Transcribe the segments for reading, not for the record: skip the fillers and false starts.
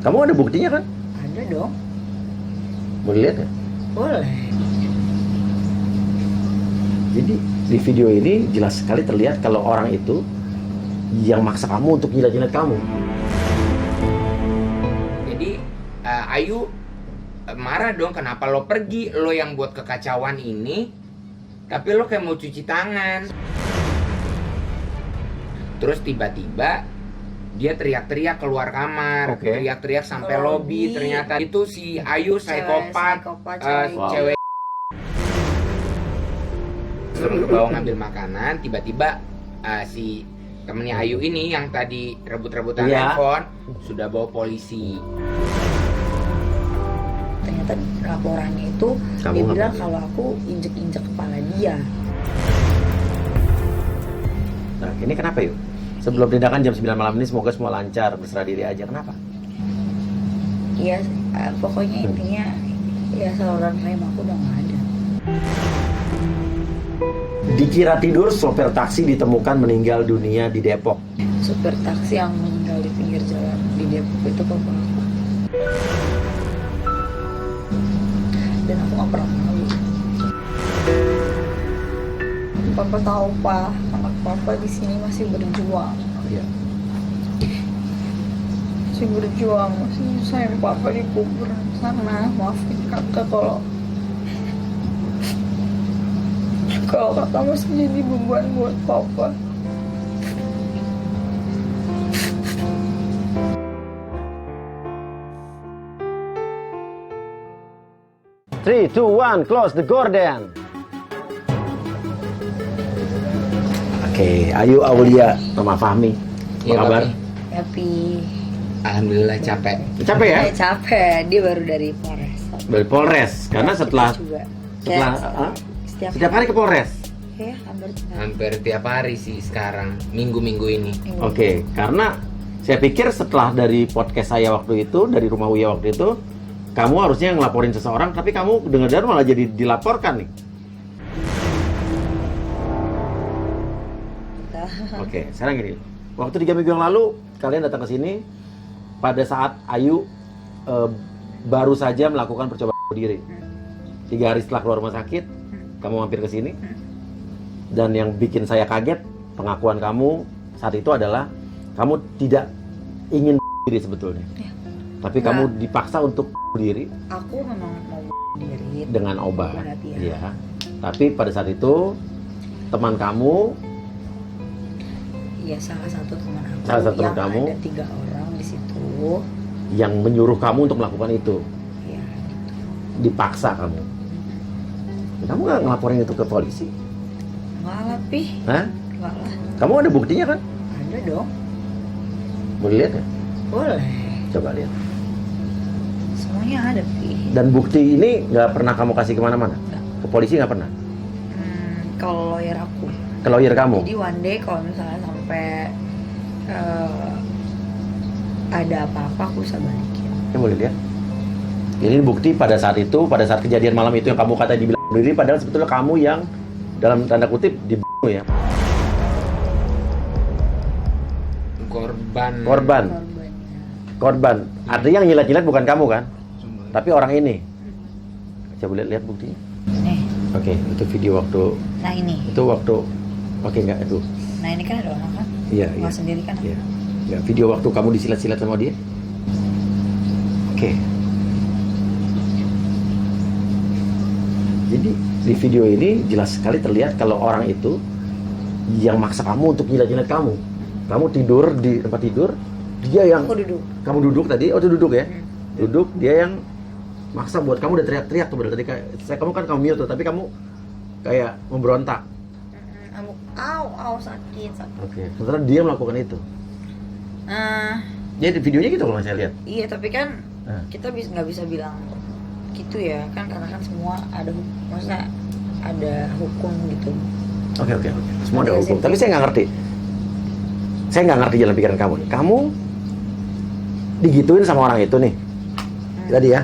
Kamu ada buktinya kan? Ada dong. Boleh lihat ya? Boleh. Jadi di video ini jelas sekali terlihat kalau orang itu yang maksa kamu untuk jilat-jilat kamu. Jadi Ayu marah dong, kenapa lo pergi, lo yang buat kekacauan ini, tapi lo kayak mau cuci tangan. Terus tiba-tiba dia teriak-teriak keluar kamar, Oke. teriak-teriak sampai Ke lobby. lobby. Ternyata itu si Ayu psikopat, cewek. cewek. Suruh ke bawah ngambil makanan, tiba-tiba si temennya Ayu ini yang tadi rebut-rebutan Iya. handphone sudah bawa polisi. Ternyata laporannya itu Kamu dia bilang ngapain? kalau aku injek-injek kepala dia. Nah, ini kenapa yuk? Sebelum tindakan jam 9 malam ini semoga semua lancar, berserah diri aja. Kenapa? Iya, pokoknya intinya ya saluran rahim aku udah nggak ada. Dikira tidur, sopir taksi ditemukan meninggal dunia di Depok. Supir taksi yang meninggal di pinggir jalan di Depok itu papa aku. Dan aku nggak pernah malu. Papa tahu pak, anak papa di sini masih berjuang. Iya. Masih berjuang, masih sayang papa di kuburan sana. Maafin kakak kalau kakak masih jadi beban buat papa. Three, two, one, close the gorden. Oke, Ayu Aulia sama Fahmi. Apa Iya, kabar? Papi. Tapi Alhamdulillah capek. Capek ya? capek, dia baru dari Polres. Dari Polres, karena setelah Juga. setelah setiap hari ke Polres. Ya, hampir tiap hari. Hampir tiap hari sih sekarang, minggu-minggu ini. Minggu. Oke, karena saya pikir setelah dari podcast saya waktu itu, dari rumah Uya waktu itu, kamu harusnya ngelaporin seseorang, tapi kamu dengar-dengar malah jadi dilaporkan nih. Oke, sekarang gini. Waktu 3 minggu yang lalu, kalian datang ke sini pada saat Ayu baru saja melakukan percobaan bunuh diri. 3 hari setelah keluar rumah sakit, kamu mampir ke sini. Dan yang bikin saya kaget, pengakuan kamu saat itu adalah kamu tidak ingin bunuh diri sebetulnya. Ya. Tapi Enggak. kamu dipaksa untuk bunuh diri Aku memang mau bunuh diri dengan obat. Obat, ya. Iya. Tapi pada saat itu teman kamu, Iya, salah satu teman aku. Salah satu teman yang kamu. Ada 3 orang di situ. yang menyuruh kamu untuk melakukan itu, Ya, dipaksa kamu. Kamu nggak ngelaporin itu ke polisi? enggak lah, Pi. Hah? Enggak lah. Kamu ada buktinya kan? Ada dong. Boleh lihat ya? Boleh. Coba lihat. Semuanya ada, Pi. Dan bukti ini nggak pernah kamu kasih kemana-mana? Nggak. Ke polisi nggak pernah? Kalau lawyer aku. Ke lawyer kamu? Jadi one day kalau misalnya sampai ada apa-apa aku bisa balikin. Ya, boleh lihat. Ini bukti pada saat itu, pada saat kejadian malam itu yang kamu kata dibilang bunuh diri, padahal sebetulnya kamu yang dalam tanda kutip dibunuh ya. Korban. Korban. Korbannya. Korban. Artinya yang nyilat-nyilat bukan kamu kan? Tapi orang ini. Coba lihat buktinya. Nih, Oke, itu video waktu nah ini. itu waktu. Oke, enggak itu. Nah ini kan ada orang kan? Iya, iya. Nggak sendiri kan? Iya. Ya, video waktu kamu disilat-silat sama dia. Oke. Jadi di video ini jelas sekali terlihat kalau orang itu yang maksa kamu untuk jilat-jilat kamu. Kamu tidur di tempat tidur, dia yang Aku duduk. kamu duduk tadi, oh itu duduk ya? Hmm. Duduk, dia yang maksa buat kamu udah teriak-teriak tuh tadi kayak kamu kan kamu mute tuh, tapi kamu kayak memberontak. Aku, au sakit. Oke. Sementara dia melakukan itu. Jadi videonya gitu kalau saya lihat. Iya tapi kan Nah. kita nggak bisa bilang gitu ya kan karena kan semua ada maksudnya ada hukum gitu. Oke. Semua ada Oke, hukum. sip. Tapi saya nggak ngerti. Saya nggak ngerti jalan pikiran kamu nih. Kamu digituin sama orang itu nih. Tadi ya.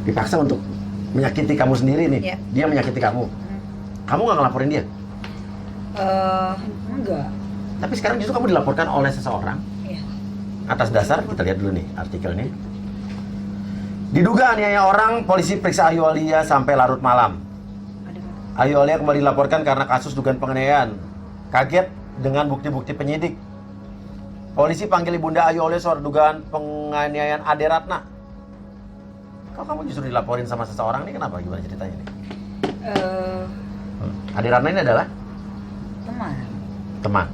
Dipaksa untuk menyakiti kamu sendiri nih. Iya. Dia menyakiti kamu. Kamu nggak ngelaporin dia. Enggak. Tapi sekarang justru kamu dilaporkan oleh seseorang Iya. Atas dasar, kita lihat dulu nih artikelnya. Diduga aniaya orang, polisi periksa Ayu Aulia sampai larut malam. Ayu Aulia kembali dilaporkan karena kasus dugaan penganiayaan. Kaget dengan bukti-bukti penyidik. Polisi panggil ibunda Ayu Aulia soal dugaan penganiayaan Ade Ratna. Kok kamu justru dilaporin sama seseorang nih, kenapa? Gimana ceritanya nih? Ade Ratna ini adalah? Teman.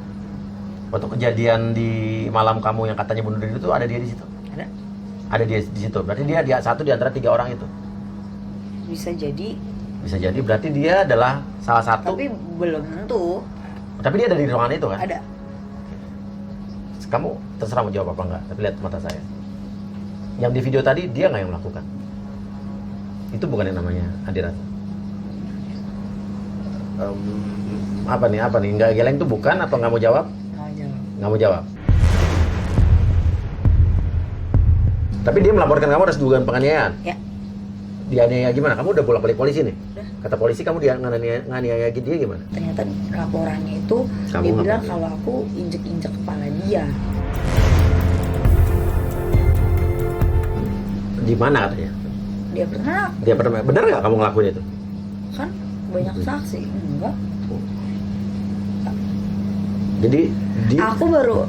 Waktu kejadian di malam kamu yang katanya bunuh diri itu ada dia di situ? Ada dia di situ. Berarti dia satu di antara 3 orang itu. Bisa jadi. Berarti dia adalah salah satu. Tapi belum tentu. Tapi dia ada di ruangan itu kan? Ada. Kamu terserah mau jawab apa enggak. Tapi lihat mata saya. Yang di video tadi dia nggak yang melakukan. Itu bukan yang namanya Ade Ratna. Apa nih? Nggak geleng tuh bukan atau nggak mau jawab? Nggak mau jawab. Tapi dia melaporkan kamu atas dugaan penganiayaan. Ya. Dianiaya gimana? Kamu udah bolak-balik polisi nih? Udah. Kata polisi kamu dia nganiaya dia gimana? Ternyata laporannya itu Kamu dia bilang ngapain? kalau aku injek-injek kepala dia. Di mana katanya? Dia pernah Benar nggak kamu ngelakuin itu? kan banyak saksi. Enggak. Jadi Aku baru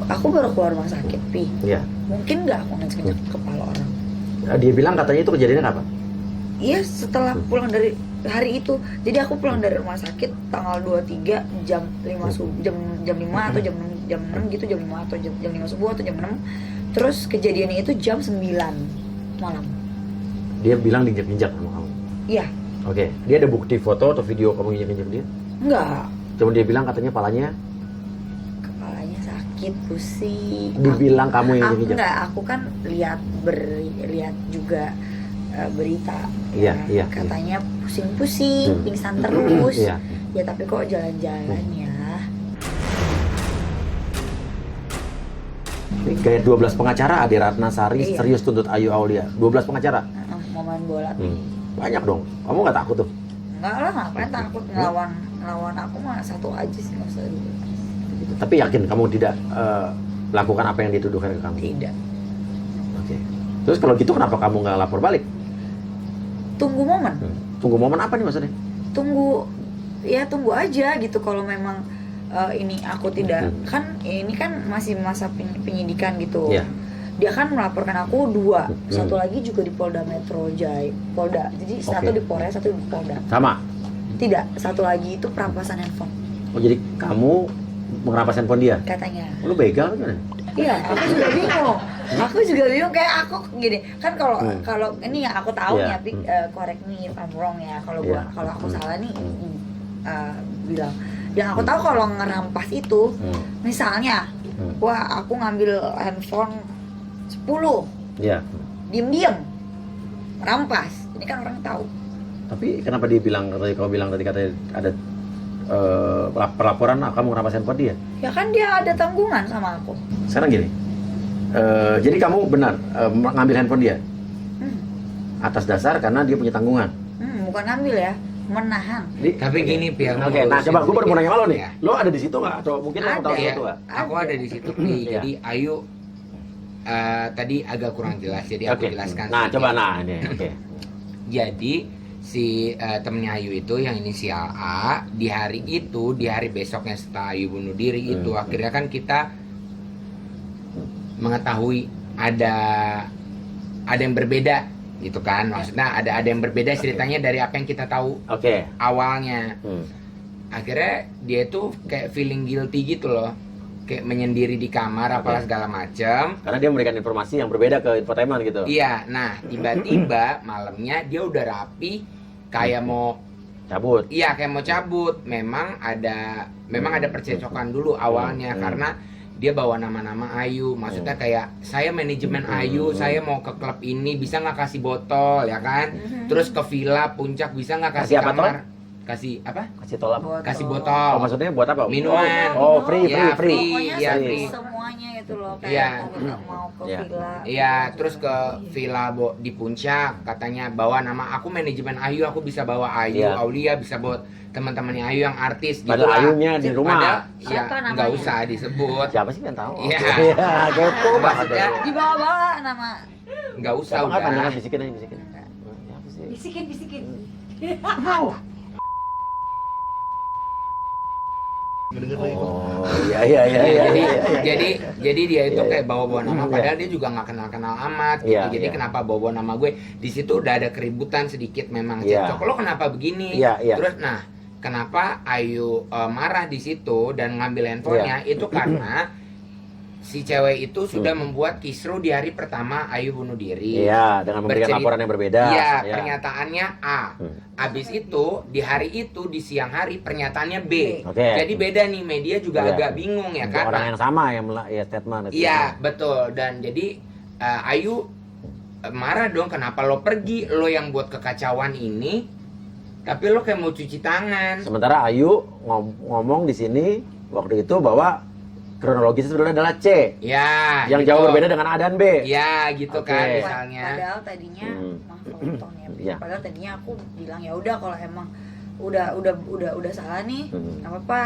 keluar rumah sakit, Pi. ya. Mungkin nggak aku injek kepala orang. Dia bilang katanya itu kejadiannya kapan? Iya, setelah pulang dari hari itu. Jadi aku pulang dari rumah sakit tanggal 23 jam 5 subuh, jam 5 atau jam 6 gitu, jam 5 atau jam 5 subuh atau jam 6. Terus kejadiannya itu jam 9 malam. Dia bilang diinjak-injak sama kamu. Iya. Oke. Dia ada bukti foto atau video kamu injak-injak dia? Enggak. Cuma dia bilang katanya palanya. Kepalanya sakit, pusing. Dibilang kamu yang Aku injak-injak. enggak, aku kan lihat juga berita. Iya, iya. Katanya pusing-pusing, pingsan terus. Iya. Ya tapi kok jalan-jalan ya. Ini kayak 12 pengacara Ade Ratna Sari Iya. serius tuntut Ayu Aulia. 12 pengacara. Mau main bola. Banyak dong. Kamu nggak takut tuh? Enggak lah, ngapain takut ngelawan aku mah satu aja sih, nggak usah dulu. Tapi yakin kamu tidak lakukan apa yang dituduhkan ke kamu? Tidak. Oke. Terus kalau gitu kenapa kamu nggak lapor balik? Tunggu momen. Tunggu momen apa nih maksudnya? Tunggu aja gitu kalau memang ini aku tidak kan ini kan masih masa penyidikan gitu. Iya. Dia kan melaporkan aku 2, satu lagi juga di Polda Metro Jaya, Polda. Jadi satu di Polres, satu di Polda. Sama? Tidak, satu lagi itu perampasan handphone Oh jadi kamu merampas handphone dia? katanya. Lu begal gimana? Iya, aku juga bingung. Aku juga bingung kayak aku gini. Kan kalau ini ya aku tahu Iya. nih, tapi correct me if I'm wrong ya. Kalau aku salah nih bilang. Dan aku tahu kalau ngerampas itu misalnya wah aku ngambil handphone 10 Iya. diem rampas. Ini kan orang tahu. Tapi kenapa dia bilang katanya katanya ada pelaporan kamu ngerampas handphone dia? Ya kan dia ada tanggungan sama aku. Sekarang gini. Jadi kamu benar ngambil handphone dia atas dasar karena dia punya tanggungan. Bukan ngambil ya, menahan. Tapi gini, Pi, aku Oke, mau nah urusin coba gue baru mau nanya sama lo nih. Ya. Lo ada di situ nggak? Atau mungkin lo tahu Ada. sesuatu nggak? Aku ada di situ, Pi. Jadi Ayu tadi agak kurang jelas, jadi aku Oke. jelaskan. Nah, sedikit. coba ini. Oke. Jadi si temennya Ayu itu yang inisial A di hari besoknya setelah Ayu bunuh diri itu akhirnya kan kita mengetahui ada yang berbeda gitu kan, maksudnya ada yang berbeda ceritanya dari apa yang kita tahu Oke. awalnya. Akhirnya dia tuh kayak feeling guilty gitu loh, kayak menyendiri di kamar apalah segala macam. Karena dia memberikan informasi yang berbeda ke infotainment gitu. Iya, nah tiba-tiba malamnya dia udah rapi kayak mau Cabut. iya kayak mau cabut. Memang ada percecokan dulu awalnya karena dia bawa nama-nama Ayu, maksudnya kayak saya manajemen Ayu, saya mau ke klub ini bisa nggak kasih botol ya kan, terus ke villa puncak bisa nggak kasih Kasih apa, kamar, kasih apa? Kasih tolak. Kasih botol. Oh, maksudnya buat apa? Minuman. Oh, free. Ya, Pokoknya Iya, free. semuanya itu loh Iya. kayak mau ke Iya. villa. Iya, terus ke villa di Puncak, katanya bawa nama aku manajemen Ayu, aku bisa bawa Ayu, Iya. Aulia bisa bawa teman-temannya Ayu yang artis gitu Padahal lah. Ayunya di rumah. Padahal ya Siapa namanya? nggak usah disebut, Siapa sih yang tahu? Iya. Iya, kepo banget. Maksudnya, Di bawah-bawah nama. nggak usah Siapa nggak udah. panjangan bisikin aja bisikin. Siapa sih? Bisikin. Oh, iya. Jadi dia itu Iya, kayak bawa-bawa nama, Iya. padahal dia juga nggak kenal-kenal amat gitu. Iya, Jadi iya. kenapa bawa-bawa nama gue? Di situ udah ada keributan sedikit memang Iya. cekcok. Lo kenapa begini? Iya. Terus nah, kenapa Ayu marah di situ dan ngambil handphonenya? Itu karena si cewek itu sudah membuat kisru di hari pertama Ayu bunuh diri. Iya, dengan memberikan Bercerita- laporan yang berbeda. Iya, Iya. pernyataannya A. Abis itu di hari itu di siang hari pernyataannya B. Oke. Jadi beda nih, media juga Iya. agak bingung ya Untuk kan. orang yang sama yang ya statement itu. Iya, betul. Dan jadi Ayu marah dong, kenapa lo pergi, lo yang buat kekacauan ini, tapi lo kayak mau cuci tangan. Sementara Ayu ngomong di sini waktu itu bahwa kronologisnya sebenarnya adalah C. Ya, Yang gitu. jauh berbeda dengan A dan B. Ya, gitu Oke. kan misalnya. Padahal tadinya maaf potong ya. Iya. Padahal tadinya aku bilang ya udah kalau emang udah salah nih, Hmm. nggak apa-apa.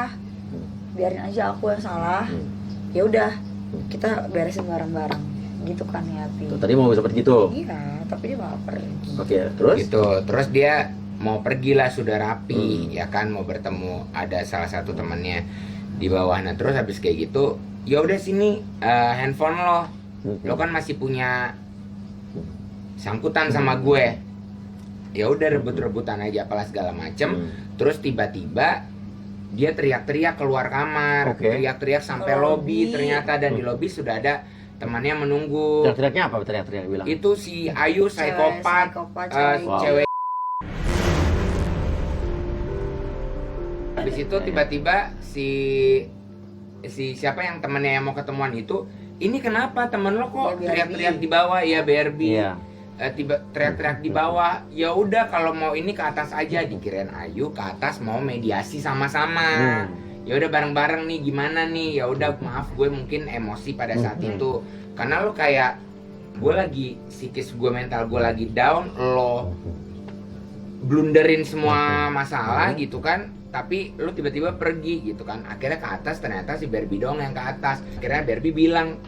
Biarin aja aku yang salah. Ya udah, kita beresin bareng-bareng. Gitu kan ya, Pi. Tuh, tadi mau seperti gitu. Iya, tapi dia malah pergi. Oke, terus? Gitu. Terus dia mau pergi lah, sudah rapi, ya kan, mau bertemu ada salah satu temannya di bawah. Nah, terus habis kayak gitu, ya udah sini handphone lo kan masih punya sangkutan sama gue. Ya udah rebut-rebutan aja apalah segala macem. Terus tiba-tiba dia teriak-teriak keluar kamar, Oke. teriak-teriak sampai Ke lobby lobby. ternyata, dan di lobby sudah ada temannya menunggu. Teriak-teriaknya apa teriak-teriak bilang? Itu si Ayu psikopat, Cewek. cewek. Habis itu tiba-tiba si siapa yang temennya yang mau ketemuan itu, ini kenapa temen lo kok Ya, teriak-teriak di bawah? Ya BRB. Iya. Tiba teriak-teriak di bawah. Ya udah kalau mau ini ke atas aja. Dikirain Ayu ke atas mau mediasi sama-sama. Ya udah bareng-bareng nih, gimana nih? Ya udah maaf, gue mungkin emosi pada saat itu. Karena lo kayak, gue lagi psikis gue, mental gue lagi down, lo blunderin semua masalah gitu kan, tapi lu tiba-tiba pergi gitu kan. Akhirnya ke atas, ternyata si Barbie dong yang ke atas. Akhirnya Barbie bilang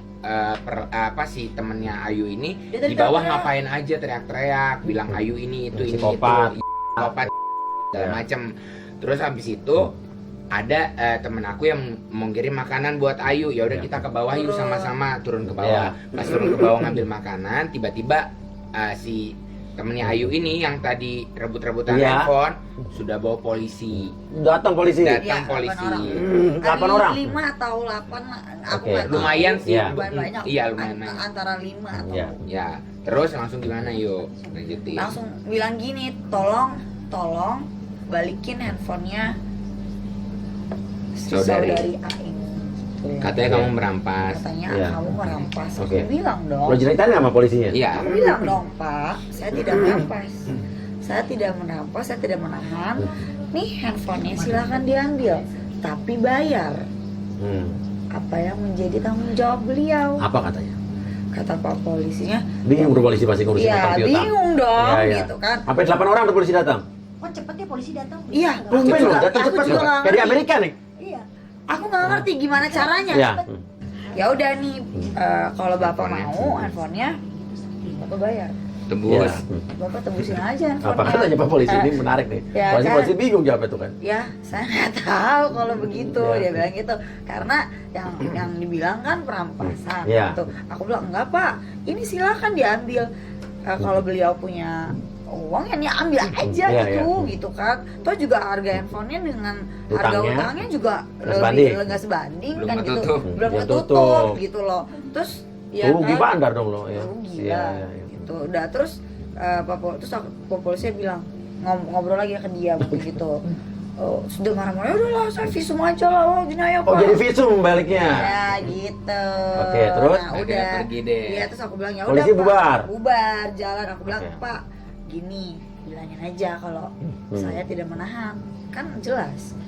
si temennya Ayu ini Dia di bawah teriak-teriak. ngapain aja teriak-teriak, bilang Ayu ini itu Psikopat. itu psikopat segala Ya. macem. Terus habis itu ada temen aku yang mau kirim makanan buat Ayu. Ya udah Ya. kita ke bawah yuk Turun. sama-sama, turun ke bawah. Pas turun ke bawah ngambil makanan, tiba-tiba si temennya Ayu ini yang tadi rebut-rebutan Iya. handphone sudah bawa polisi. Datang polisi. Datang Iya, polisi. 8 orang. 5 atau 8 aku Oke. nggak tahu. Lumayan sih. Iya. Lumayan banyak. Iya, lumayan banyak. Antara 5 atau Iya. Ya, terus langsung gimana yuk? Lanjutin. langsung bilang gini, tolong balikin handphonenya si Saudari. saudari A ini. Katanya kamu merampas. Katanya Iya. kamu merampas. Aku Oke. bilang dong. Lo ceritain nggak sama polisinya? Iya. Aku bilang dong, Pak, saya tidak merampas. Saya tidak merampas, saya tidak menahan. Nih handphonenya silahkan diambil, tapi bayar. Apa yang menjadi tanggung jawab beliau? Apa katanya? Kata Pak polisinya. Bingung tuh polisi pasti ngurusin Iya, utang piutang. bingung dong, Iya, iya. gitu kan. Sampai 8 orang tuh polisi datang. Kok cepetnya polisi datang? Iya, Tumben aku loh, juga- datang aku cepat juga loh. nggak Kayak di ngerti. Amerika nih. Iya. Aku nggak ngerti gimana caranya. Iya. Ya udah nih, kalau bapak mau handphonenya, bapak bayar. Tebus. Iya. Bapak tebusin aja handphonenya. Apa katanya Pak polisi ini menarik nih. Ya, Polisi kan? polisi bingung jawab itu kan. Ya, saya nggak tahu kalau begitu. Ya. Dia bilang gitu. Karena yang dibilang kan perampasan. Ya. Gitu. Aku bilang enggak Pak, ini silakan diambil. Kalau beliau punya uang ya dia ambil aja Ya, gitu, ya. gitu kan. Toh juga harga handphonenya dengan harga Utangnya utangnya juga nggak sebanding. nggak sebanding Belum kan gitu. ketutup. Belum Belum ketutup tutup. gitu loh. Terus ya rugi kan, bandar dong lo ya. rugi Iya, lah iya, iya. gitu. Udah terus terus Pak polisi bilang ngobrol lagi ke dia begitu. Oh, sudah marah-marah, udahlah saya visum aja lah, oh gini aja Oh Pak. jadi visum baliknya. Ya gitu. Oke, terus? Nah, Akhirnya udah pergi deh. Iya, terus aku bilang ya udah Polisi Pak, bubar. bubar jalan. Aku bilang Oke. Pak, gini bilangin aja kalau saya tidak menahan, kan jelas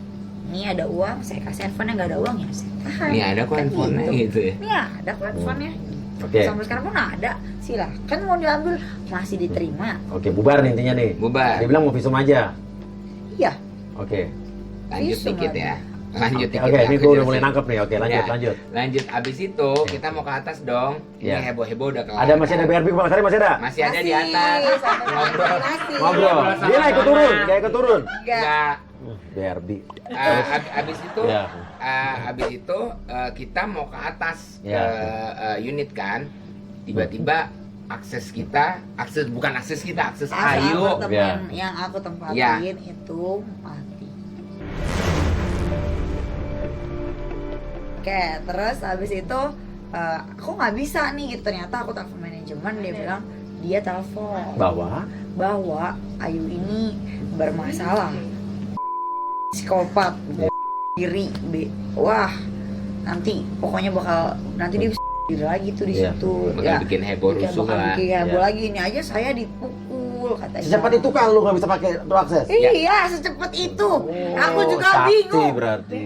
Ini ada uang, saya kasih handphone, nggak ada uang ya saya tahan. Ini ada kok Kan handphonenya gitu ya. Ini ada kok handphonenya. Oke. Sampai sekarang pun ada. Silahkan mau diambil, masih diterima. Oke, bubar nih intinya nih. Bubar. Dia bilang mau visum aja. Iya. Oke. Lanjut Visum dikit lagi. ya. Lanjut dikit. Oke, ya, ini aku gue udah jelasin. mulai nangkep nih. Oke, lanjut, Ya. lanjut. Lanjut abis itu kita mau ke atas dong. Ini Ya. heboh-heboh udah kelar. Ada masih ada BRB Pak Sari masih ada? Masih ada di atas. Ngobrol. Masih. Ngobrol. sama Dia naik ke Mama. turun, dia ikut turun. Enggak. Enggak. BRB. Abis itu, Ya. abis itu kita mau ke atas Ya. ke unit kan. Tiba-tiba akses kita, bukan akses kita, akses Ayu. Apartemen Ya. yang aku tempatin Ya. itu mati. Oke, terus habis itu aku nggak bisa nih gitu. Ternyata aku telepon manajemen, dia bilang dia telepon bahwa Ayu ini bermasalah, psikopat, diri, wah nanti pokoknya nanti dia bisa diri lagi tuh di Iya. situ. Bakal bikin heboh Ya, rusuh bakal lah. bikin heboh Ya. lagi. Ini aja saya dipukul katanya. Secepat itu kan lu nggak bisa pakai untuk akses? Iya, secepat itu. Aku juga sakti bingung. berarti.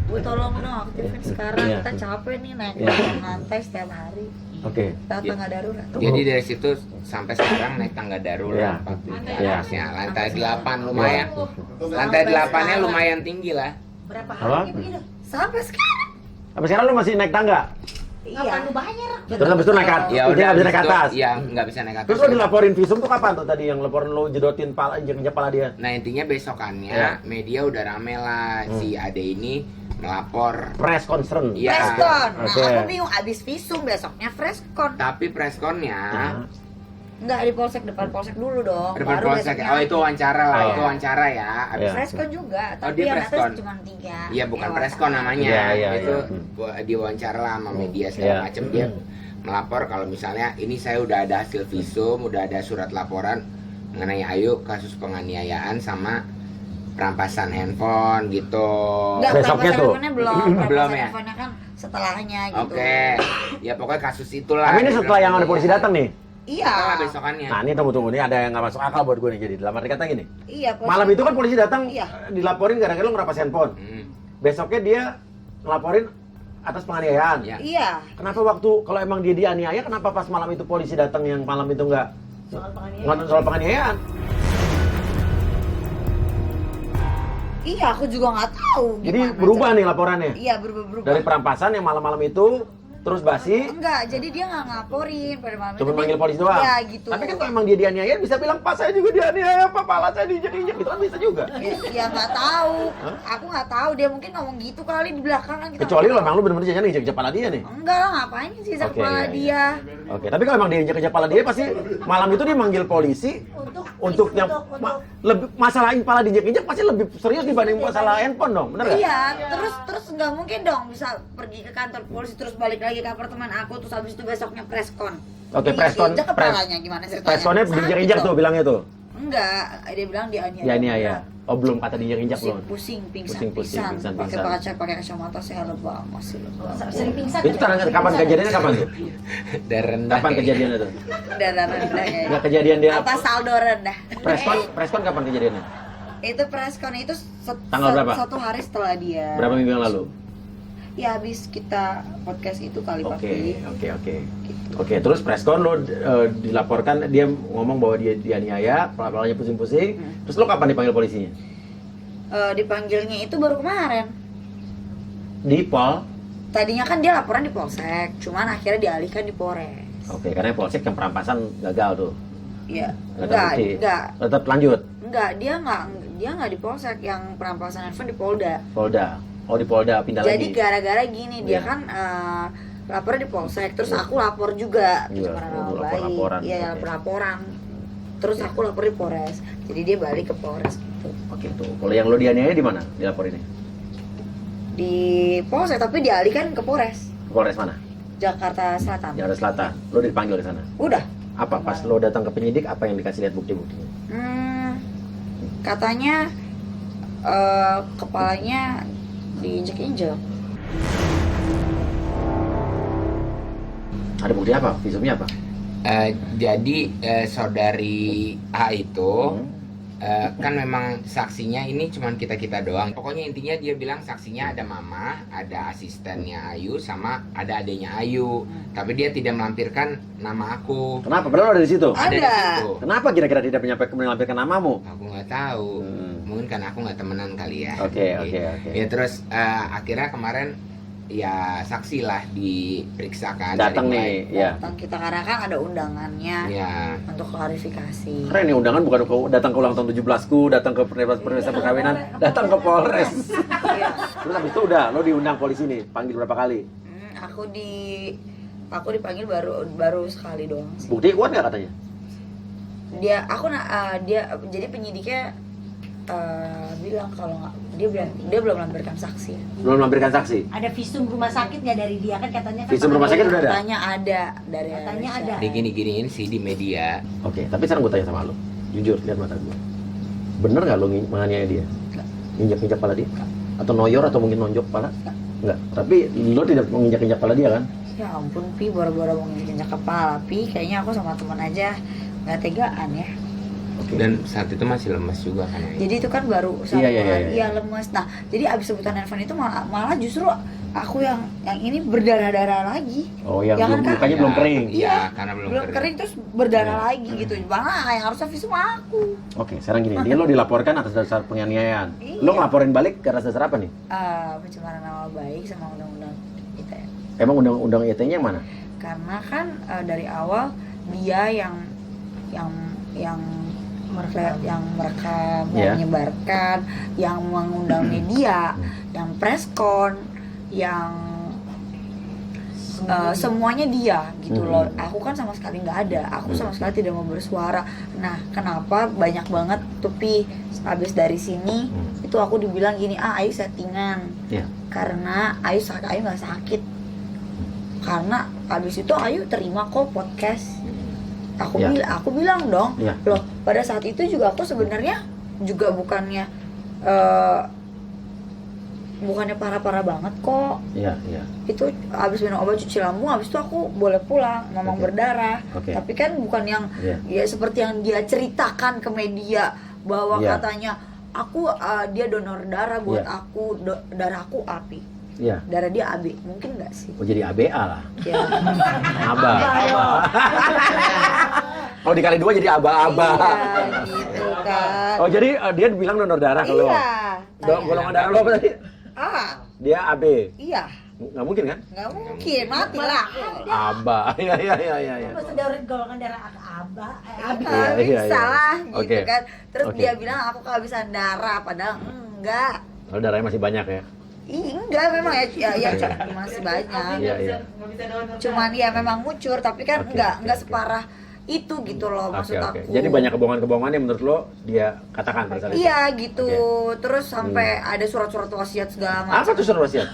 Bu tolong dong aktifin sekarang, Iya. kita capek nih naik Iya. lantai setiap hari. Oke. Tangga darurat. Jadi dari situ sampai sekarang naik tangga darurat. Iya. Atasnya lantai 8 lumayan. Lantai 8-nya lumayan tinggi lah. Berapa Apa? hari begitu? Sampai sekarang. Sampai sekarang lu masih naik tangga? Kapan lu bayar? Terus habis itu naik ke Ya udah udah nggak bisa naik ke habis itu, atas. Iya, nggak bisa naik ke atas. Terus lu dilaporin visum tuh kapan tuh tadi yang laporin lu jedotin pala injek pala dia? Nah intinya besokannya Ya. media udah rame lah si Ade ini melapor. Press concern. Iya. Preskon. Nah, Oke. aku bingung abis visum besoknya preskon. Tapi preskonnya Enggak di polsek, depan polsek dulu dong. depan Baru polsek. besoknya. Oh itu wawancara lah, Oh. itu wawancara ya. Abis Iya. Preskon juga, tapi dia yang preskon. atas cuma 3. Iya bukan preskon namanya. Iya, iya, itu iya. diwawancara lah sama media Iya. segala macam. Dia melapor kalau misalnya ini saya udah ada hasil visum, udah ada surat laporan mengenai Ayu kasus penganiayaan sama perampasan handphone gitu. Enggak, Besoknya tuh. teleponnya belum. Belum ya? Teleponnya kan setelahnya gitu. Oke, ya pokoknya kasus itulah. Tapi ini setelah yang ada polisi datang nih. Iya. Setelah besokannya. Nah ini tunggu ini ada yang nggak masuk akal buat gue nih. Jadi dalam arti kata gini. Iya, polsek. Malam itu kan polisi datang Iya. dilaporin gara-gara lu ngerampas handphone. Besoknya dia ngelaporin atas penganiayaan. Ya. Iya. Kenapa waktu kalau emang dia dianiaya kenapa pas malam itu polisi datang yang malam itu nggak Soal penganiayaan. nggak soal penganiayaan? Iya, aku juga nggak tahu. Jadi gimana berubah cara- nih laporannya. Iya, berubah. Dari perampasan yang malam-malam itu terus basi, Enggak, jadi dia nggak ngaporin pada malam cuma itu. manggil polisi doang. Iya, gitu. Tapi kan kalau emang dia dianiaya bisa bilang, "Pak, saya juga dianiaya, Pak, pala saya diinjek-injek." Gitu kan bisa juga. Ya nggak tahu. Hah? Aku nggak tahu dia mungkin ngomong gitu kali di belakangan kita. Kecuali nggak lo emang lu bener-bener jangan injek kepala dia nih. tahu. Enggak lah, ngapain sih Oke, kepala iya, dia? Oke, tapi kalau emang dia injek kepala dia pasti malam itu dia manggil polisi untuk yang lebih masalah kepala diinjek-injek pasti lebih serius dibanding masalah handphone dong, bener nggak? Iya, terus nggak mungkin dong bisa pergi ke kantor polisi terus balik lagi ke apartemen aku terus habis itu besoknya preskon. Oke, preskon. Injek kepalanya gimana ceritanya? Preskonnya diinjek-injek Sakit tuh dong. bilangnya tuh. Enggak, dia bilang dianiaya. Dianiaya. Oh, belum kata diinjek-injek belum. Pusing, Pusing, pingsan, pakai pingsan. kaca, pakai kacamata saya lebam, masih lebam. Sering pingsan. Itu tanggal kapan kejadiannya kapan tuh? Dan rendah. Kapan kayaknya. kejadiannya tuh? Darah rendah ya. Enggak kejadian dia Apa saldo rendah? preskon kapan kejadiannya? Itu preskon itu Tanggal berapa? 1 hari setelah dia. Berapa minggu yang lalu? Ya habis kita podcast itu kali Oke, Papi. oke. Gitu. Oke, terus preskon lo dilaporkan dia ngomong bahwa dia dianiaya, kepalanya pusing-pusing. Terus lo kapan dipanggil polisinya? Dipanggilnya itu baru kemarin. Di Pol. Tadinya kan dia laporan di polsek, cuman akhirnya dialihkan di Polres. Oke, karena polsek yang perampasan gagal tuh. Iya. Nggak ada bukti. Enggak. Tetap lanjut. Enggak, dia nggak di polsek, yang perampasan handphone di Polda. Polda. Oh, di Polda pindah Jadi lagi. gara-gara gini, dia Iya. kan lapor di polsek, terus Iya. aku lapor juga Iya, pencemaran lu nama baik. lapor-laporan. Iya, Oke. lapor-laporan. Terus aku lapor di Polres. Jadi dia balik ke Polres gitu. Oke tuh. Kalau yang lo dianiaya di mana? Dilaporinnya? Di polsek tapi dialihkan ke Polres Polres mana? Jakarta Selatan. Jakarta Selatan. Lo dipanggil ke sana. Udah. Apa pas lo datang ke penyidik apa yang dikasih lihat bukti-buktinya? Katanya kepalanya diinjek-injek. Ada bukti apa? Visumnya apa? Jadi saudari A itu kan memang saksinya ini cuman kita doang. Pokoknya intinya dia bilang saksinya ada mama, ada asistennya Ayu, sama ada adiknya Ayu. Tapi dia tidak melampirkan nama aku. Kenapa? Padahal lo ada di situ. Ada. Di situ. Kenapa kira-kira tidak melampirkan namamu? Aku nggak tahu. Mungkin karena aku nggak temenan kali ya. Oke. Ya terus akhirnya kemarin ya saksi lah diperiksakan. Datang nih, dari ya. Datang kita karena kan ada undangannya Ya. untuk klarifikasi. Keren nih undangan bukan datang ke ulang tahun 17-ku, datang ke pernikahan perkawinan, datang ke Polres. Iya. Terus habis itu udah lo diundang polisi nih, panggil berapa kali? Aku dipanggil baru sekali doang sih. Bukti kuat nggak katanya? Dia jadi penyidiknya bilang kalau nggak, dia belum melampirkan saksi. Belum melampirkan saksi. Ada visum rumah sakit nggak dari dia kan katanya kan? Visum rumah sakit udah ada? Katanya ada dari Katanya Aisyah. ada. Digini-giniin sih di media. Oke, tapi sekarang gue tanya sama lo, jujur lihat mata gue. Bener nggak lo menganiaya dia? Injak-injak kepala dia? Atau noyor atau mungkin nonjok kepala? Enggak. Tapi lo tidak menginjak-injak kepala dia kan? Ya ampun Pi, baru-baru mau nginjak kepala Pi, kayaknya aku sama teman aja nggak tegaan ya. Oke. Dan saat itu masih lemas juga kan Ayu. Jadi itu kan baru Iya. lemes. Nah, jadi abis sebutan handphone itu malah justru aku yang ini berdarah-darah lagi. Oh, yang Ya kan, belum, Kak? mukanya belum kering. Iya, karena belum kering terus berdarah Iya. lagi gitu. Malah yang harusnya visum aku. Oke, sekarang gini, dia lo dilaporkan atas dasar penganiayaan. Iya. Lo ngelaporin balik ke atas dasar apa nih? Pencemaran nama baik sama undang-undang ITE. Emang undang-undang ITE-nya yang mana? Karena kan dari awal dia yang merekam, yang Iya. menyebarkan, yang mengundang media, yang preskon, yang semuanya dia gitu loh. Aku kan sama sekali nggak ada, aku sama sekali tidak mau bersuara. Nah, kenapa banyak banget tuh Pi, habis dari sini itu aku dibilang gini, Ayu settingan. Iya. Karena Ayu nggak sakit. Karena habis itu Ayu terima kok podcast. Ya. Aku bilang dong, Ya. loh pada saat itu juga aku sebenarnya juga bukannya parah-parah banget kok. Iya. Itu habis minum obat cuci lambung, habis itu aku boleh pulang, memang Oke. berdarah. Oke. Tapi kan bukan yang Iya. ya seperti yang dia ceritakan ke media bahwa Iya. katanya aku dia donor darah buat Iya. aku, darah aku api, Iya. darah dia AB, mungkin nggak sih? Oh, jadi ABA lah. Ya. Aba. Oh, dikali 2 jadi aba-aba. Iya, gitu kan. Oh, jadi dia bilang donor darah ke lo. Iya. Golongan darah lo apa tadi? Ah, Dia AB. iya. Nggak mungkin kan? Nggak mungkin, mati lah. Aba. Iya. Masa dari golongan darah Aba, Abi. Iya. Bisa lah, gitu Oke. kan. Terus Oke. dia bilang aku kehabisan darah, padahal enggak. Kalau darahnya masih banyak ya. Enggak, memang ya masih banyak. Iya. Cuman ya memang ngucur, tapi kan Oke, enggak oke. separah itu gitu loh maksud Oke. aku. Jadi banyak kebohongan-kebohongan yang menurut lo dia katakan pada saat itu. Iya gitu. Terus sampai ada surat-surat wasiat segala macam. Apa tuh surat wasiat?